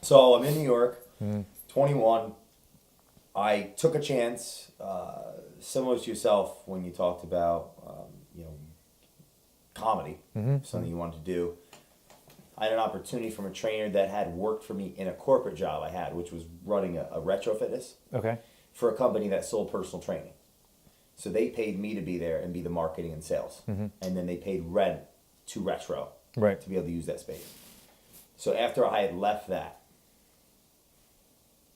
So I'm in New York, 21. I took a chance, similar to yourself when you talked about, comedy, something you wanted to do. I had an opportunity from a trainer that had worked for me in a corporate job I had, which was running a retro fitness for a company that sold personal training. So they paid me to be there and be the marketing and sales. And then they paid rent to retro to be able to use that space. So after I had left that,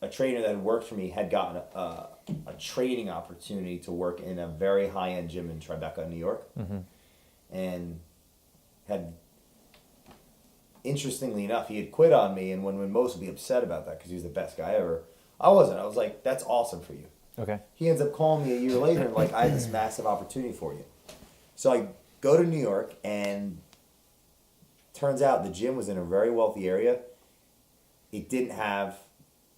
a trainer that had worked for me had gotten a training opportunity to work in a very high-end gym in Tribeca, New York. And had, interestingly enough, he had quit on me, and when most would be upset about that because he was the best guy ever, I wasn't. I was like, that's awesome for you. He ends up calling me a year later and like, I have this massive opportunity for you. So I go to New York, and turns out the gym was in a very wealthy area. It didn't have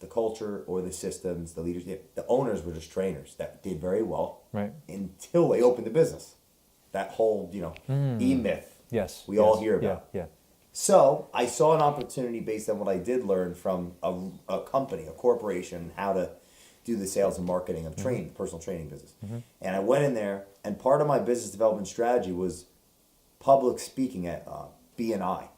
the culture or the systems, the leadership. The owners were just trainers that did very well until they opened the business. That whole, e-myth we all hear about. So I saw an opportunity based on what I did learn from a company, a corporation, how to do the sales and marketing of personal training business. And I went in there, and part of my business development strategy was public speaking at BNI,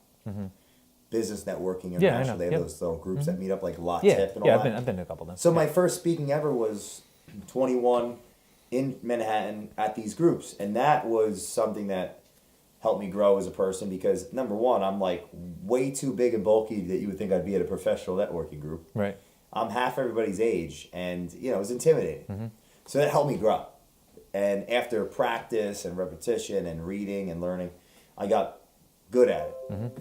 Business Networking International. They have those little groups that meet up like La Tip and all that. I've been to a couple of them. So my first speaking ever was 21 in Manhattan at these groups, and that was something that helped me grow as a person because, number one, I'm like way too big and bulky that you would think I'd be at a professional networking group. I'm half everybody's age, and it was intimidating. So that helped me grow. And after practice and repetition and reading and learning, I got good at it.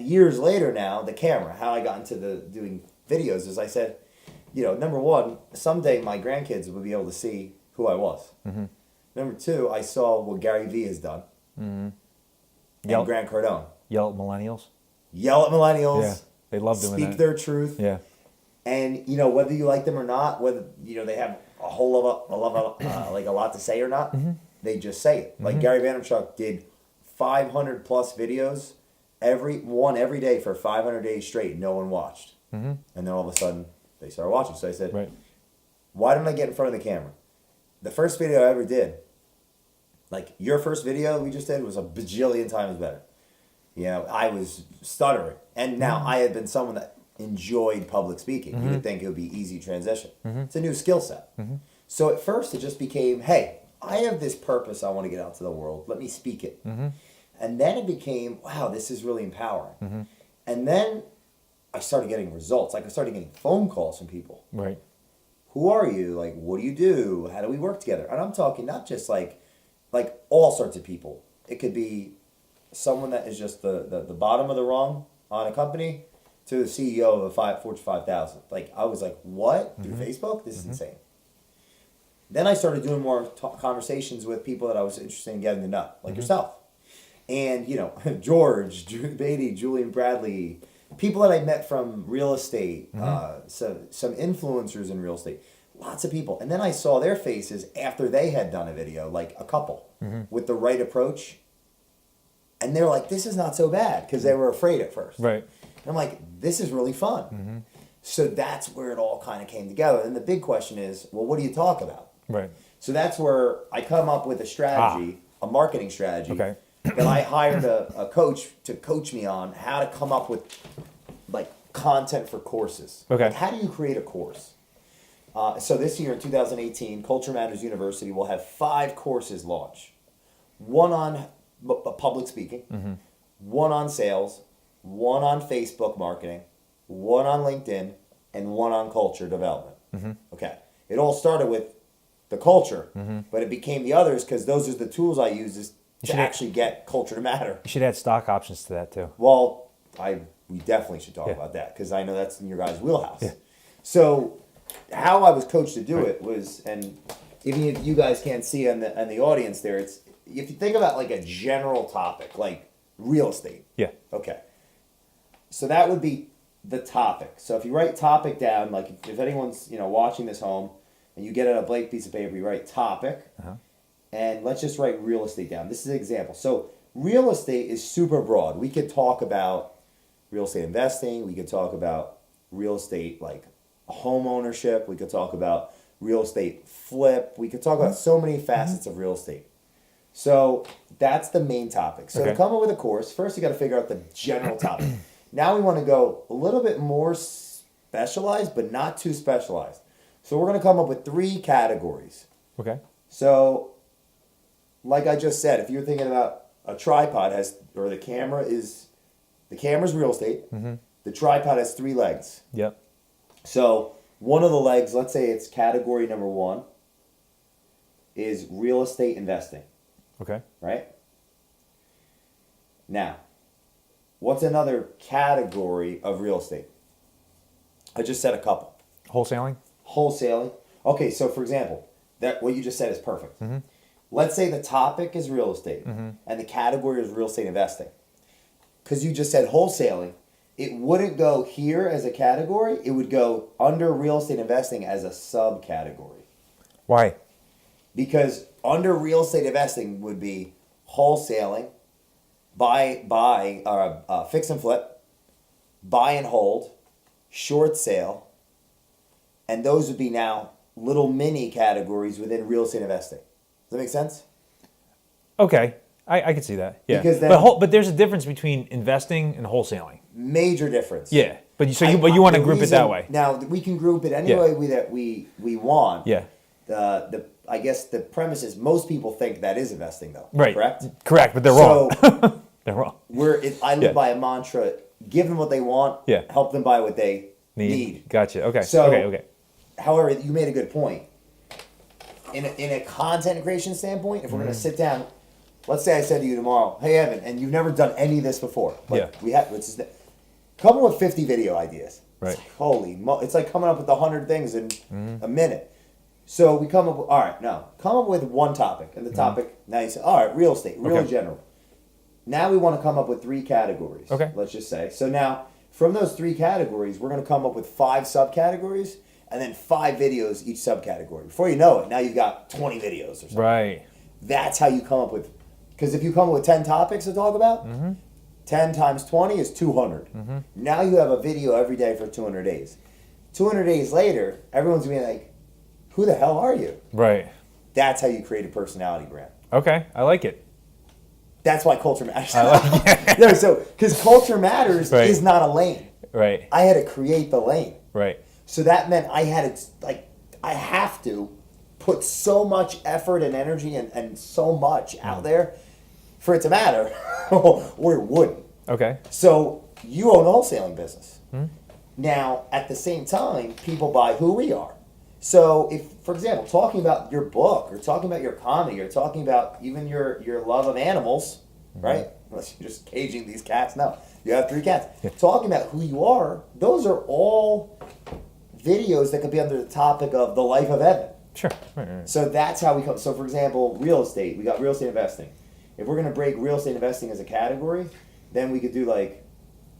Years later now, the camera, how I got into doing videos is I said, number one, someday my grandkids will be able to see who I was. Number two, I saw what Gary Vee has done. And Grant Cardone. Yell at millennials. Yell at millennials. Yeah, they love doing that. Speak their truth. Yeah. And, whether you like them or not, whether, they have a lot to say or not, they just say it. Like Gary Vaynerchuk did 500 plus videos every day for 500 days straight. No one watched. And then all of a sudden they started watching. So I said, why didn't I get in front of the camera? The first video I ever did, like your first video we just did, was a bajillion times better. I was stuttering. And now I had been someone that enjoyed public speaking. You would think it would be easy transition. It's a new skill set. So at first it just became, hey, I have this purpose I want to get out to the world. Let me speak it. And then it became, wow, this is really empowering. And then I started getting results. Like I started getting phone calls from people. Who are you? Like, what do you do? How do we work together? And I'm talking not just like all sorts of people. It could be someone that is just the bottom of the rung on a company to the CEO of a Fortune 5000. Like, I was like, what? Through Facebook? This is insane. Then I started doing more conversations with people that I was interested in getting to know, like yourself. And, George, Beatty, Julian Bradley, people that I met from real estate, some influencers in real estate, lots of people. And then I saw their faces after they had done a video, like a couple, with the right approach. And they're like, this is not so bad, because they were afraid at first. And I'm like, this is really fun. So that's where it all kind of came together. And the big question is, well, what do you talk about? So that's where I come up with a strategy, a marketing strategy. That I hired a coach to coach me on how to come up with like content for courses. Like, how do you create a course? So this year in 2018, Culture Matters University will have 5 courses launch. One on public speaking, one on sales, one on Facebook marketing, one on LinkedIn, and one on culture development. It all started with the culture, but it became the others because those are the tools I use to actually get culture to matter. You should add stock options to that too. Well, we definitely should talk about that because I know that's in your guys' wheelhouse. So how I was coached to do it was, and even if you guys can't see on the audience there, it's if you think about like a general topic, like real estate. Okay. So that would be the topic. So if you write topic down, like if anyone's watching this home, and you get it on a blank piece of paper, you write topic. And let's just write real estate down. This is an example. So real estate is super broad. We could talk about real estate investing. We could talk about real estate like home ownership. We could talk about real estate flip. We could talk about so many facets of real estate. So that's the main topic. So to come up with a course, first you got to figure out the general topic. Now we want to go a little bit more specialized, but not too specialized. So we're going to come up with 3 categories. Okay. So, like I just said, if you're thinking about a tripod or the camera's real estate. Mm-hmm. The tripod has 3 legs. Yep. So one of the legs, let's say it's category number 1, is real estate investing. Okay. Right? Now, what's another category of real estate? I just said a couple. Wholesaling? Wholesaling. Okay, so for example, that what you just said is perfect. Mm-hmm. Let's say the topic is real estate and the category is real estate investing. Because you just said wholesaling, it wouldn't go here as a category. It would go under real estate investing as a subcategory. Why? Because under real estate investing would be wholesaling, fix and flip, buy and hold, short sale, and those would be now little mini categories within real estate investing. Does that make sense? Okay. I could see that. Yeah. Because then, but there's a difference between investing and wholesaling. Major difference. Yeah. But you want to group it that way. Now we can group it any way that we want. Yeah. I guess the premise is most people think that is investing though. Right. Correct? Correct, but they're wrong. They're wrong. I live by a mantra: give them what they want. Yeah. Help them buy what they need. Gotcha. Okay. So, okay. However, you made a good point. In a content creation standpoint, if we're going to sit down, let's say I said to you tomorrow, "Hey Evan," and you've never done any of this before. Come up with 50 video ideas. Right. It's like coming up with 100 things in a minute. So we come up with, come up with one topic. And the topic, now you say, all right, real estate, really general. Now we want to come up with 3 categories. Okay. Let's just say. So now, from those 3 categories, we're going to come up with 5 subcategories and then 5 videos each subcategory. Before you know it, now you've got 20 videos or something. Right. That's how you come up with, because if you come up with 10 topics to talk about, 10 times 20 is 200. Now you have a video every day for 200 days. 200 days later, everyone's going to be like, who the hell are you? Right. That's how you create a personality brand. Okay, I like it. That's why culture matters. I like it. No, so because culture matters is not a lane. Right. I had to create the lane. Right. So that meant I have to put so much effort and energy and so much out there for it to matter, or it wouldn't. Okay. So you own a wholesaling business. Now, at the same time, people buy who we are. So if, for example, talking about your book or talking about your comedy or talking about even your love of animals, right? Unless you're just caging these cats. No, you have 3 cats. Yeah. Talking about who you are, those are all videos that could be under the topic of the life of Evan. Sure. Right. So that's how we come. So for example, real estate. We got real estate investing. If we're going to break real estate investing as a category, then we could do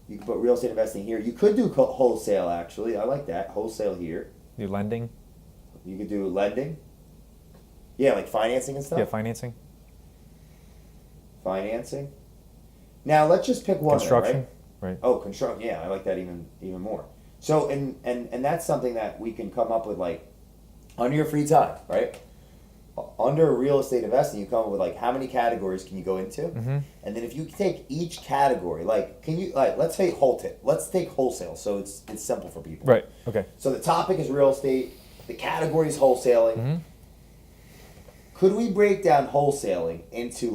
you could put real estate investing here. You could do wholesale, actually. I like that. Wholesale here. Do lending? You could do lending. Yeah, like financing and stuff. Yeah, financing. Financing. Now let's just pick one. Construction. Right? Oh, construction. Yeah, I like that even more. So and that's something that we can come up with under your free time, right? Under real estate investing, you come up with how many categories can you go into, and then if you take each category, let's take wholesale, so it's simple for people. Right. Okay. So the topic is real estate. The category is wholesaling. Could we break down wholesaling into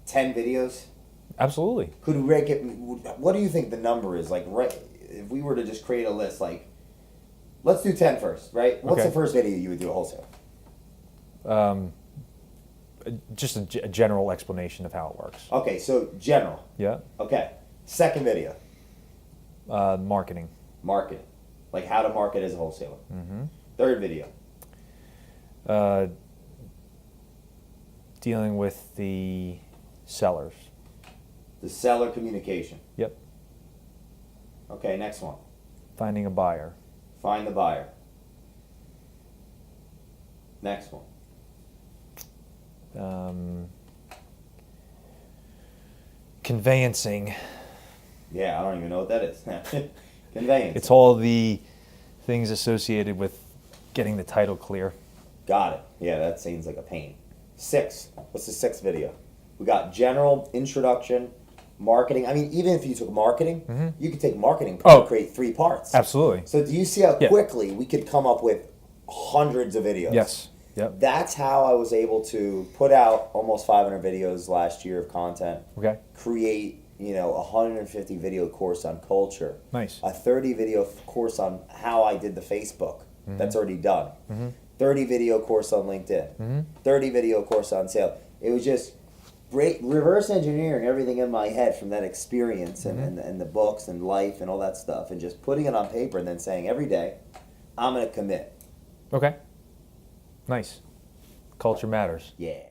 10 videos? Absolutely. Could we break it? What do you think the number is? If we were to just create a list, let's do 10 first, right? What's the first video you would do a wholesale? Just a general explanation of how it works. Okay, so general. Yeah. Okay. Second video. Marketing. Market. How to market as a wholesaler. Third video. Dealing with the sellers. The seller communication. Yep. Okay, next one. Finding a buyer. Find the buyer. Next one. Conveyancing. Yeah, I don't even know what that is. Conveyance. It's all the things associated with getting the title clear. Got it. Yeah, that seems like a pain. 6. What's the 6th video? We got general, introduction, marketing. I mean, even if you took marketing, you could take marketing and create 3 parts. Absolutely. So do you see how quickly we could come up with hundreds of videos? Yes. Yep. That's how I was able to put out almost 500 videos last year of content. Okay. Create, a 150 video course on culture. Nice. A 30 video course on how I did the Facebook. That's already done. 30 video course on LinkedIn. 30 video course on sales. It was just reverse engineering everything in my head from that experience and the books and life and all that stuff, and just putting it on paper and then saying every day, I'm going to commit. Okay. Nice. Culture matters. Yeah.